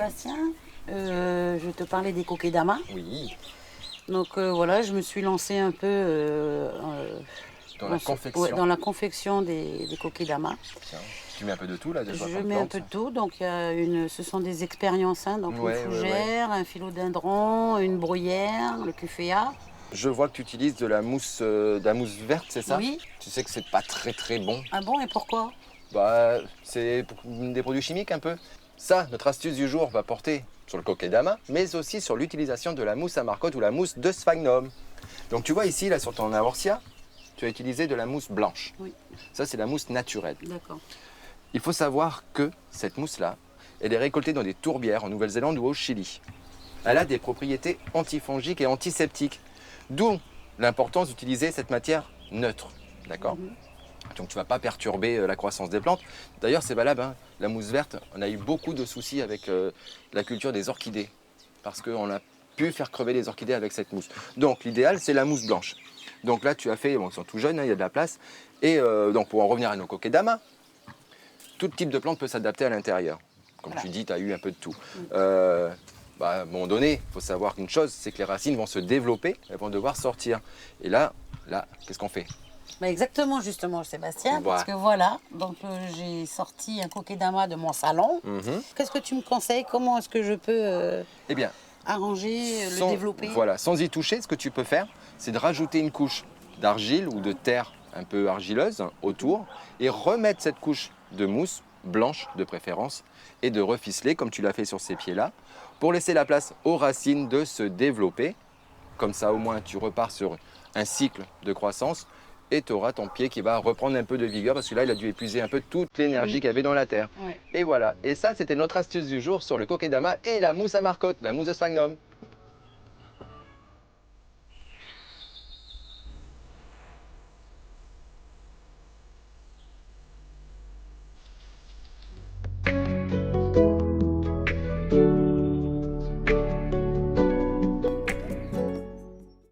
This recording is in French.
Sébastien. Je te parlais des kokedama. Oui, Donc voilà, je me suis lancée un peu dans la confection. dans la confection des kokedama. Tiens, tu mets un peu de tout là, je vois Je comme mets un plante. peu de tout. Donc ce sont des expériences, hein, donc Ouais, une ouais, ouais. fougère, un philodendron, une bruyère, le cuféa. Je vois que tu utilises de la mousse verte, c'est ça? Oui. Tu sais que c'est pas très bon. Ah bon, et pourquoi? Bah, c'est des produits chimiques un peu. Ça, notre astuce du jour va porter sur le kokedama, mais aussi sur l'utilisation de la mousse à marcotte ou la mousse de sphagnum. Donc tu vois ici, là sur ton aorcia, tu as utilisé de la mousse blanche. Oui, Ça, c'est la mousse naturelle. d'accord. Il faut savoir que cette mousse-là, elle est récoltée dans des tourbières en Nouvelle-Zélande ou au Chili. Elle a des propriétés antifongiques et antiseptiques, d'où l'importance d'utiliser cette matière neutre. D'accord? Mhm. Donc tu ne vas pas perturber la croissance des plantes. D'ailleurs, c'est valable, hein, la mousse verte, on a eu beaucoup de soucis avec la culture des orchidées, parce qu'on a pu faire crever les orchidées avec cette mousse. Donc l'idéal, c'est la mousse blanche. Donc là, tu as fait, bon, ils sont tout jeunes, hein, il y a de la place. Et donc pour en revenir à nos kokedama, tout type de plante peut s'adapter à l'intérieur. Comme Voilà. tu dis, tu as eu un peu de tout. Oui. À un moment donné, il faut savoir qu'une chose, c'est que les racines vont se développer, elles vont devoir sortir. Et là, qu'est-ce qu'on fait? Bah exactement, justement, Sébastien, parce Voilà. que voilà, donc j'ai sorti un kokedama de mon salon. Mhm. Qu'est-ce que tu me conseilles? Comment est-ce que je peux Eh bien, arranger, le développer? voilà, sans y toucher, ce que tu peux faire, c'est de rajouter une couche d'argile ou de terre un peu argileuse autour et remettre cette couche de mousse, blanche de préférence, et de reficeler comme tu l'as fait sur ces pieds-là, pour laisser la place aux racines de se développer. Comme ça, au moins, tu repars sur un cycle de croissance et tu auras ton pied qui va reprendre un peu de vigueur parce que là, il a dû épuiser un peu toute l'énergie Oui. qu'il y avait dans la terre. Ouais. Et voilà. Et ça, c'était notre astuce du jour sur le kokedama et la mousse à marcotte, la mousse de sphagnum.